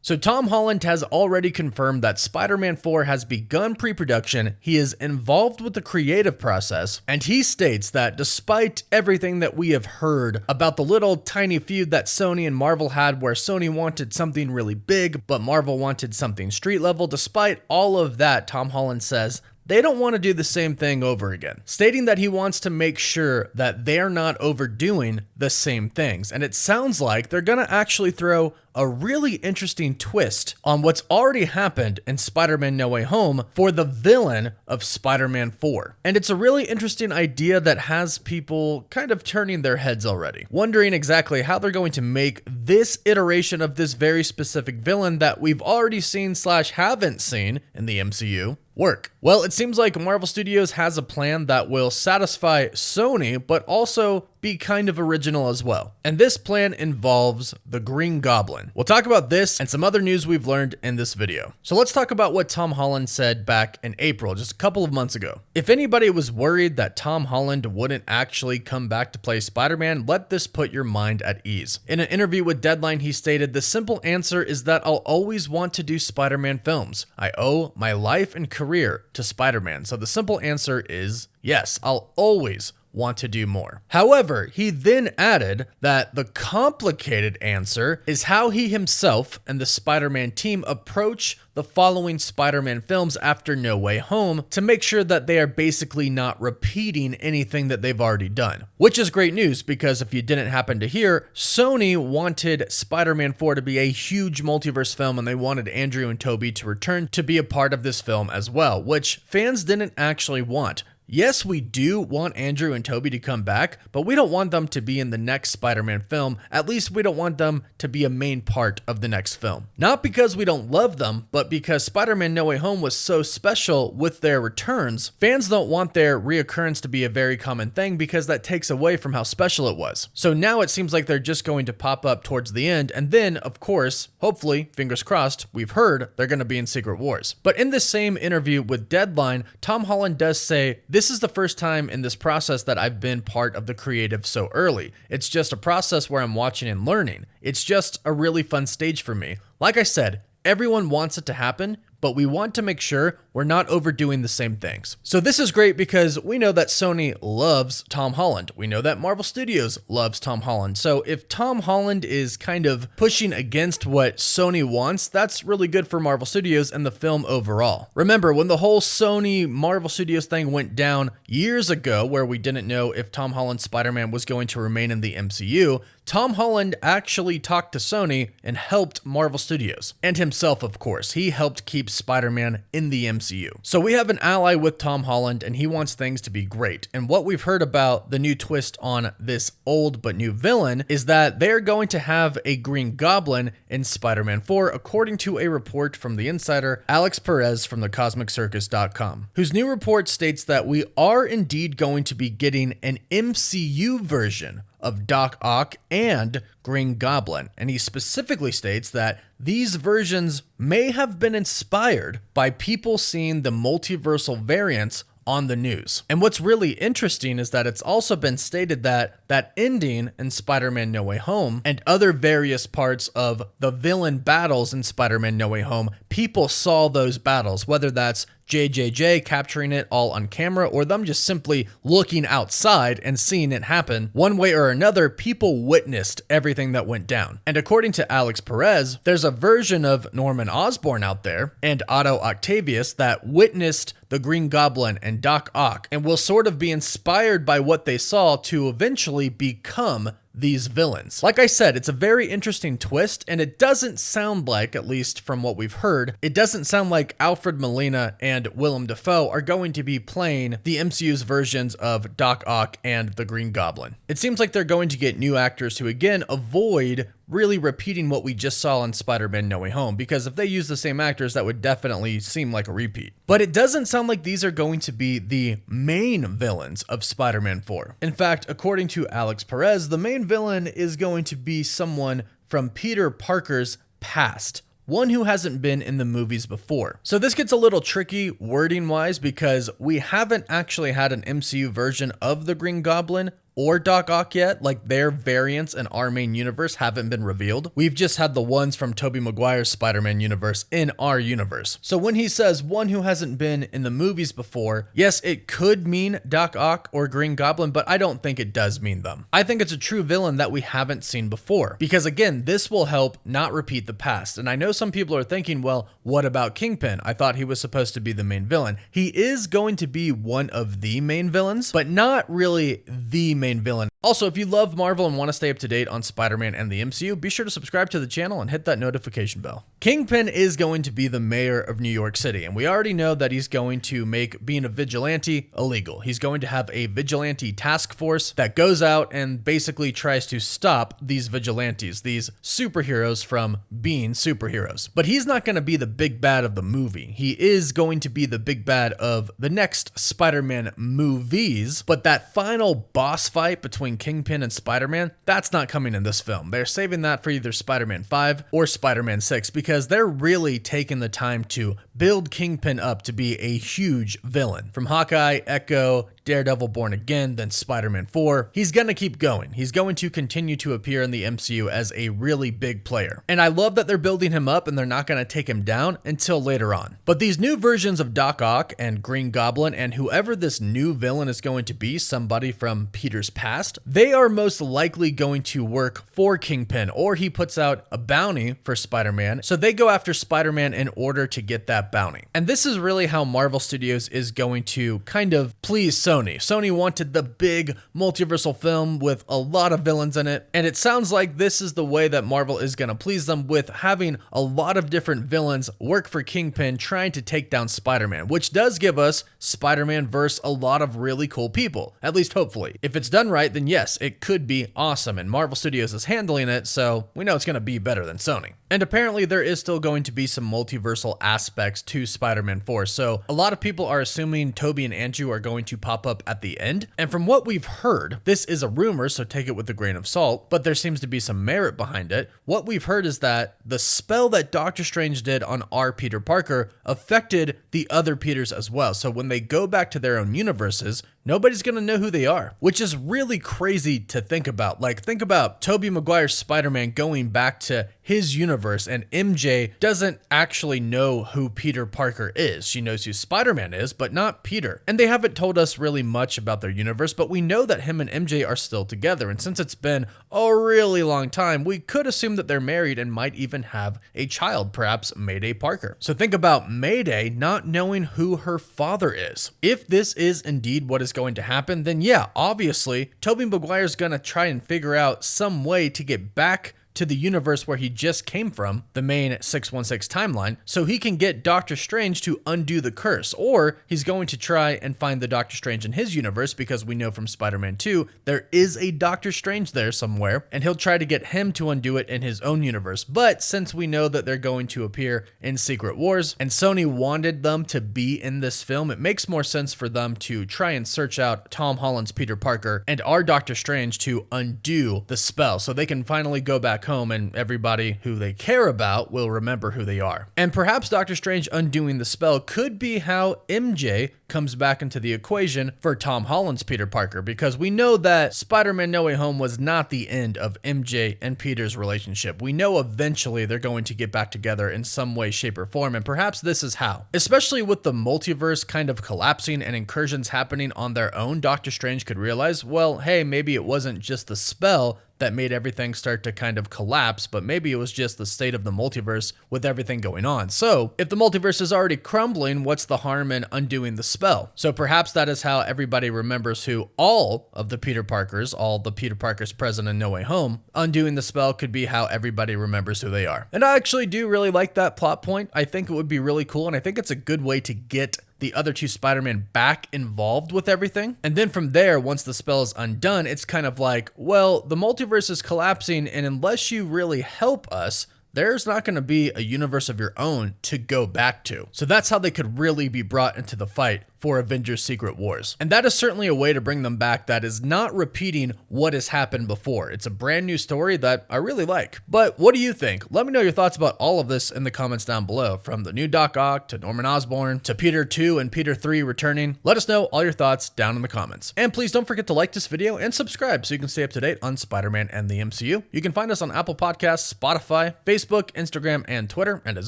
So Tom Holland has already confirmed that Spider-Man 4 has begun pre-production, he is involved with the creative process, and he states that despite everything that we have heard about the little tiny feud that Sony and Marvel had where Sony wanted something really big, but Marvel wanted something street level, despite all of that, Tom Holland says they don't want to do the same thing over again, stating that he wants to make sure that they're not overdoing the same things. And it sounds like they're going to actually throw a really interesting twist on what's already happened in Spider-Man No Way Home for the villain of Spider-Man 4. And it's a really interesting idea that has people kind of turning their heads already, wondering exactly how they're going to make this iteration of this very specific villain that we've already seen / haven't seen in the MCU work. Well, it seems like Marvel Studios has a plan that will satisfy Sony, but also be kind of original as well. And this plan involves the Green Goblin. We'll talk about this and some other news we've learned in this video. So let's talk about what Tom Holland said back in April, just a couple of months ago. If anybody was worried that Tom Holland wouldn't actually come back to play Spider-Man, let this put your mind at ease. In an interview with Deadline, he stated, "The simple answer is that I'll always want to do Spider-Man films. I owe my life and career to Spider-Man. So the simple answer is yes, I'll always want to do more." However, he then added that the complicated answer is how he himself and the Spider-Man team approach the following Spider-Man films after No Way Home to make sure that they are basically not repeating anything that they've already done. Which is great news because if you didn't happen to hear, Sony wanted Spider-Man 4 to be a huge multiverse film and they wanted Andrew and Tobey to return to be a part of this film as well, which fans didn't actually want. Yes, we do want Andrew and Tobey to come back, but we don't want them to be in the next Spider-Man film. At least we don't want them to be a main part of the next film. Not because we don't love them, but because Spider-Man No Way Home was so special with their returns, fans don't want their reoccurrence to be a very common thing because that takes away from how special it was. So now it seems like they're just going to pop up towards the end, and then, of course, hopefully, fingers crossed, we've heard they're going to be in Secret Wars. But in this same interview with Deadline, Tom Holland does say, "This is the first time in this process that I've been part of the creative so early. It's just a process where I'm watching and learning. It's just a really fun stage for me. Like I said, everyone wants it to happen, but we want to make sure we're not overdoing the same things." So this is great because we know that Sony loves Tom Holland. We know that Marvel Studios loves Tom Holland. So if Tom Holland is kind of pushing against what Sony wants, that's really good for Marvel Studios and the film overall. Remember, when the whole Sony Marvel Studios thing went down years ago, where we didn't know if Tom Holland's Spider-Man was going to remain in the MCU, Tom Holland actually talked to Sony and helped Marvel Studios. And himself, of course. He helped keep Spider-Man in the MCU. So we have an ally with Tom Holland and he wants things to be great. And what we've heard about the new twist on this old but new villain is that they're going to have a Green Goblin in Spider-Man 4, according to a report from the insider Alex Perez from thecosmiccircus.com, whose new report states that we are indeed going to be getting an MCU version of Doc Ock and Green Goblin, and he specifically states that these versions may have been inspired by people seeing the multiversal variants on the news. And what's really interesting is that it's also been stated that that ending in Spider-Man No Way Home and other various parts of the villain battles in Spider-Man No Way Home, people saw those battles, whether that's JJJ capturing it all on camera or them just simply looking outside and seeing it happen. One way or another, people witnessed everything that went down. And according to Alex Perez, there's a version of Norman Osborn out there and Otto Octavius that witnessed the Green Goblin and Doc Ock and will sort of be inspired by what they saw to eventually become these villains. Like I said, it's a very interesting twist, and it doesn't sound like, at least from what we've heard, it doesn't sound like Alfred Molina and Willem Dafoe are going to be playing the MCU's versions of Doc Ock and the Green Goblin. It seems like they're going to get new actors who, again, avoid really repeating what we just saw in Spider-Man No Way Home, because if they use the same actors, that would definitely seem like a repeat. But it doesn't sound like these are going to be the main villains of Spider-Man 4. In fact, according to Alex Perez, the main villain is going to be someone from Peter Parker's past, one who hasn't been in the movies before. So this gets a little tricky wording wise because we haven't actually had an MCU version of the Green Goblin or Doc Ock yet. Like, their variants in our main universe haven't been revealed. We've just had the ones from Tobey Maguire's Spider-Man universe in our universe. So when he says one who hasn't been in the movies before, yes, it could mean Doc Ock or Green Goblin, but I don't think it does mean them. I think it's a true villain that we haven't seen before, because again, this will help not repeat the past. And I know some people are thinking, well, what about Kingpin? I thought he was supposed to be the main villain. He is going to be one of the main villains, but not really the main villain. Also, if you love Marvel and want to stay up to date on Spider-Man and the MCU, be sure to subscribe to the channel and hit that notification bell. Kingpin is going to be the mayor of New York City, and we already know that he's going to make being a vigilante illegal. He's going to have a vigilante task force that goes out and basically tries to stop these vigilantes, these superheroes, from being superheroes. But he's not going to be the big bad of the movie. He is going to be the big bad of the next Spider-Man movies, but that final boss fight between Kingpin and Spider-Man, that's not coming in this film. They're saving that for either Spider-Man 5 or Spider-Man 6, because they're really taking the time to build Kingpin up to be a huge villain. From Hawkeye, Echo, Daredevil Born Again, then Spider-Man 4. He's gonna keep going. He's going to continue to appear in the MCU as a really big player. And I love that they're building him up and they're not gonna take him down until later on. But these new versions of Doc Ock and Green Goblin and whoever this new villain is going to be, somebody from Peter's past, they are most likely going to work for Kingpin, or he puts out a bounty for Spider-Man. So they go after Spider-Man in order to get that bounty. And this is really how Marvel Studios is going to kind of please Sony. Sony wanted the big multiversal film with a lot of villains in it, and it sounds like this is the way that Marvel is going to please them, with having a lot of different villains work for Kingpin trying to take down Spider-Man, which does give us Spider-Man versus a lot of really cool people, at least hopefully. If it's done right, then yes, it could be awesome, and Marvel Studios is handling it, so we know it's going to be better than Sony. And apparently there is still going to be some multiversal aspects to Spider-Man 4, so a lot of people are assuming Tobey and Andrew are going to pop up at the end. And from what we've heard, this is a rumor, so take it with a grain of salt, but there seems to be some merit behind it. What we've heard is that the spell that Doctor Strange did on our Peter Parker affected the other Peters as well. So when they go back to their own universes, nobody's gonna know who they are, which is really crazy to think about. Like, think about Tobey Maguire's Spider-Man going back to his universe, and MJ doesn't actually know who Peter Parker is. She knows who Spider-Man is, but not Peter. And they haven't told us really much about their universe, but we know that him and MJ are still together. And since it's been a really long time, we could assume that they're married and might even have a child, perhaps Mayday Parker. So think about Mayday not knowing who her father is. If this is indeed what is going to happen, then yeah, obviously, Tobey Maguire's gonna try and figure out some way to get back to the universe where he just came from, the main 616 timeline, so he can get Doctor Strange to undo the curse. Or he's going to try and find the Doctor Strange in his universe, because we know from Spider-Man 2 there is a Doctor Strange there somewhere, and he'll try to get him to undo it in his own universe. But since we know that they're going to appear in Secret Wars, and Sony wanted them to be in this film, it makes more sense for them to try and search out Tom Holland's Peter Parker and our Doctor Strange to undo the spell, so they can finally go back home and everybody who they care about will remember who they are. And perhaps Doctor Strange undoing the spell could be how MJ comes back into the equation for Tom Holland's Peter Parker, because we know that Spider-Man No Way Home was not the end of MJ and Peter's relationship. We know eventually they're going to get back together in some way, shape, or form, and perhaps this is how. Especially with the multiverse kind of collapsing and incursions happening on their own, Doctor Strange could realize, well, hey, maybe it wasn't just the spell that made everything start to kind of collapse, but maybe it was just the state of the multiverse with everything going on. So if the multiverse is already crumbling, what's the harm in undoing the spell? So perhaps that is how everybody remembers who all of the Peter Parkers, all the Peter Parkers present in No Way Home, undoing the spell could be how everybody remembers who they are. And I actually do really like that plot point. I think it would be really cool, and I think it's a good way to get the other two Spider-Man back involved with everything. And then from there, once the spell is undone, it's kind of like, well, the multiverse is collapsing, and unless you really help us, there's not going to be a universe of your own to go back to. So that's how they could really be brought into the fight for Avengers Secret Wars. And that is certainly a way to bring them back that is not repeating what has happened before. It's a brand new story that I really like. But what do you think? Let me know your thoughts about all of this in the comments down below, from the new Doc Ock to Norman Osborn to Peter 2 and Peter 3 returning. Let us know all your thoughts down in the comments. And please don't forget to like this video and subscribe so you can stay up to date on Spider-Man and the MCU. You can find us on Apple Podcasts, Spotify, Facebook, Instagram, and Twitter. And as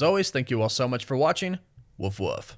always, thank you all so much for watching. Woof woof.